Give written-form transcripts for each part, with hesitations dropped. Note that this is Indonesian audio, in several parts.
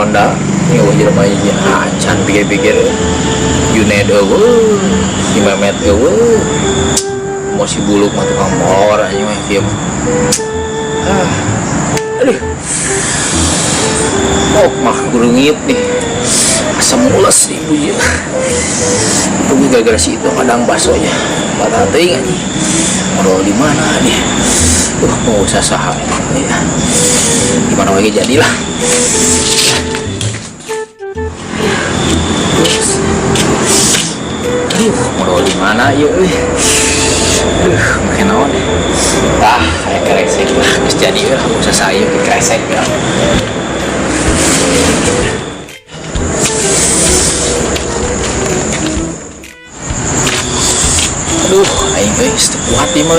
Ronda ini wajar mah acan pikir-pikir Junaid si Mehmet mau si Buluk mah tukang molor aja mah dia mah. Aduh mah gurungit nih asam ulas nih bu ya. Tunggu gara-gara si itu kadang baksonya patah ting aja modal di mana nih. Mau usaha saham ya. Gimana lagi jadilah. Modal di mana yuk. Makin naon. Kayak kresek lah. Terus jadi lah usaha saya kresek ya. Aing guys, kuat nih mah.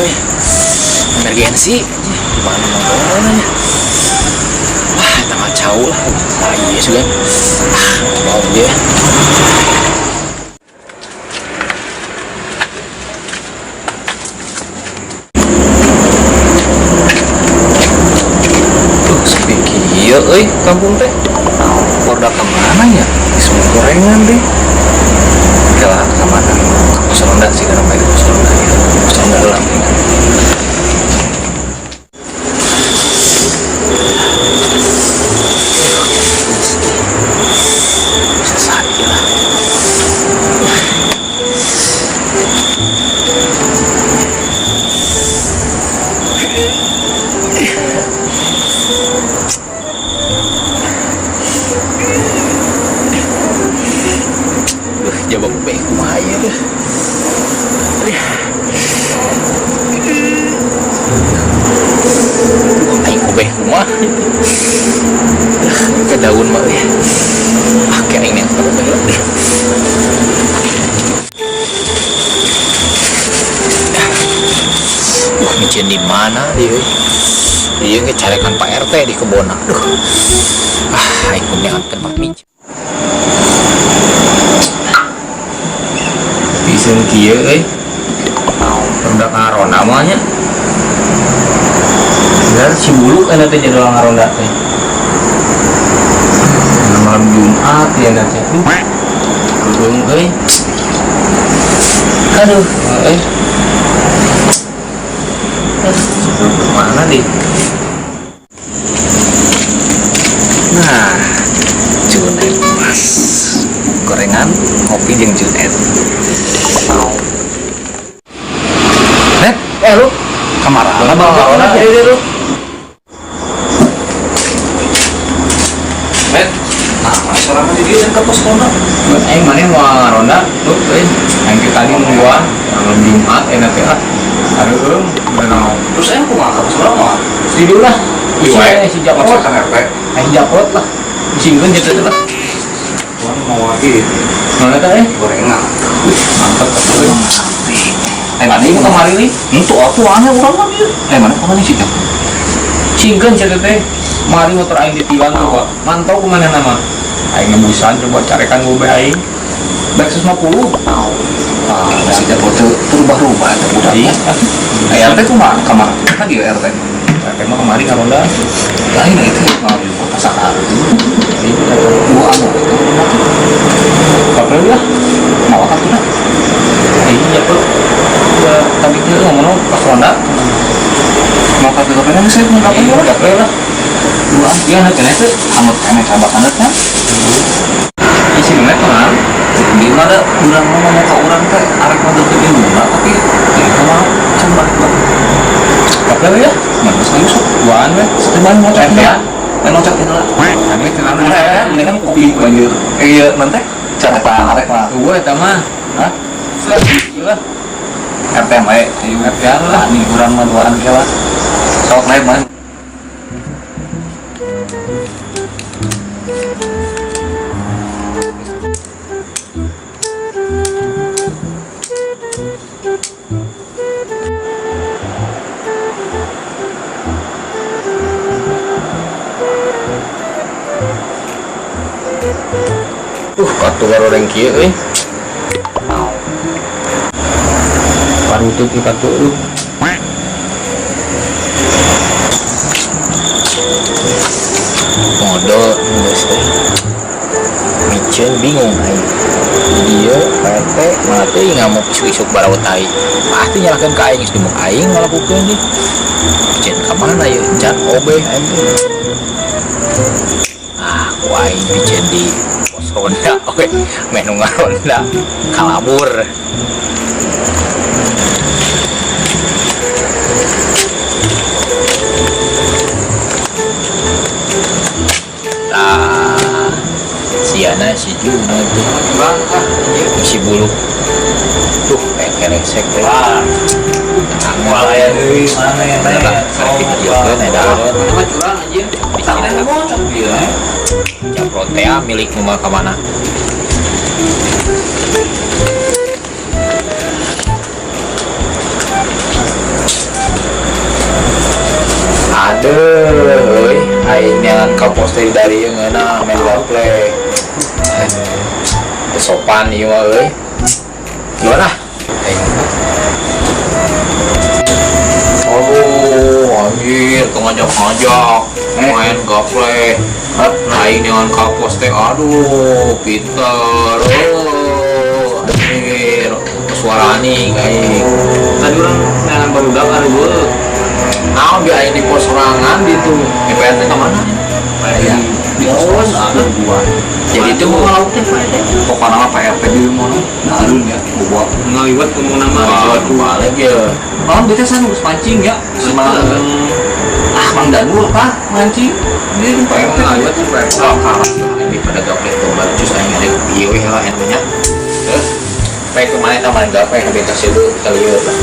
Emergensi, gimana ngomongnya? Tengah jauh lah, iya juga. Mau dia. Sepi kieu kampung teh. Porda kemana ya? Semua gorengan deh. Kelah kemana? Ronda sih karena baik Ronda dalam ini. Bisa saja lah. Jawab baik kumaya deh. Aing kubeh kumah ke daun mah kayak ini yang terlalu banyak. Micin di mana dia? Dia ngecarikan Pak RT di kebon. Aduh, aing kuningan tempat micin. Pisun kieu Ronda ngaron namanya. Dan si Buluk enak teh jadwal ngaronda teh. Malam Jumat ya nanti. Belum Aduh, mana deh? Nah, Junaid pas gorengan kopi jeung Junaid. Lu kamar apa jadi lu? Masalahnya di dia ke pos ronda. Mana mau ronda? Tuh, yang kita tadi nungguan malam Jumat enak ya. Aduh, benar. Terus aku nggak ke pos ronda. Tidur lah. Si Japrot kan RT. Si Japrot lah. Disingkan jadi lah. Mau lagi. Mana tadi? Gorengan. Mantap betul. Mana ini kemarin nih? Untuk aku aneh orang kan dia. Mana kemarin sih Japrot? Singkan jadi teh. Mari motor aing ditilang tuh Pak. Mantau kemana nama? Aing ngebusan coba carikan gue aing. Baik 150. Masih Japrot berubah-ubah udah. RT tuh mah kamar lagi RT. RT mah kemarin ngaronda. Lain itu mau pasar. Gua anu itu. Kapan lah? Mau apa tuh? Iya Pak. Tadi kita ngomong pas ronda. Mau kata kapan saya mau kapan ya? Kapan lah. Dua dia nak kena itu amat kena cabak anak kan? Isi mana kan? Di mana orang ngomong ke orang teh arek mau deketin dulu tapi dia mau coba. Kapan ya? Mana sekali sok duaan weh. Seteban mau cek ya? Mau cek dulu lah. Kami kenal ya. Ini kan kopi banjir. Iya nanti cara pak arek lah. Gue itu mah. Hah? Gila. RT mah RT lah. Nih kurang mah duaan kela. Sok naik mah. Katu karo orang kieu euy. Parutuk ki katu lu. Modal geus euy. Cen bingung aing. Iya, PRT mana teh ngamuk isu-isu barawat aing. Pasti nyalakan ke aing, geus aing ngalakukeun deh. Cen ka mana ya? Can obeh aing teh. Ah, ku aing dicen di pos ronda, oke, menu ngaronda kalabur. Nah, siana si Juna tuh si buluk tuh kayak resek teh. Wah, ya deui mana ya teh. Videokeun eta Mah curang anjir. Sana ngocok dia. Japrot teh milik nu mah ka mana? Aduh, aing nyangan ka poster dari yang enak main gameplay. Sopan ieu mah euy. Gimana? Oh, anjir, tuh ngajak-ngajak main gameplay. Aing nyangan ka poster, aduh, pinter. Oh, anjir, suarani aing. Tadi orang nyangan barudak hareueuh. Nah, biar aing di pos sorangan gitu. PRT ke mana? Kayak di pos ada gua. Jadi itu mau lauk teh pokoknya mah PRT di mana? Darun ya, gua ngaliwat ke nama buat balik ya. malam kita sana harus pancing ya. Semalam Mang Danul apa mancing. Ini PRT ngaliwat tuh PRT. Oh, kalah ini pada gaplek tuh baru cus aing ada ieu we lah enunya. Baik kemarin taman gaplek yang beta situ kita lihat lah.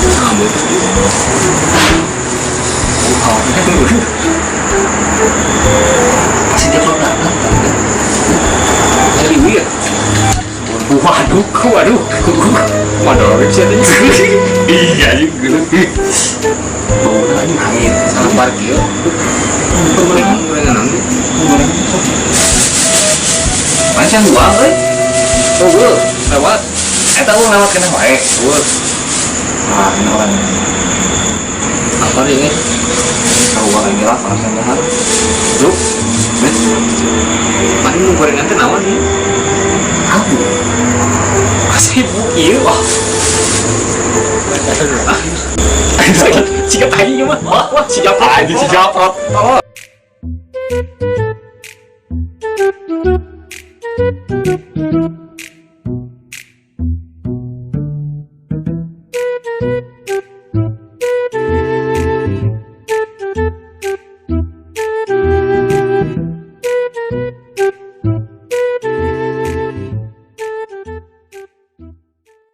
Ngambek. Pasti dia pernah jadi weird. Waduh. Waduh, bisa aja. Iya juga. Bau lagi angin. Salah parkir. Gorengan nanti. Macam dua, Oh, gue lewat. Tahu lewat kena wae. Gue. Ah, ini orang. Apa ini? Tahu orang gerak langsung dengar. Duk. Mas. Mana mau gorengan teh naon nih? Aku. Masih bukil. Wah. Sikat aja mah. Wah, sikat aja si Japrot. Oh.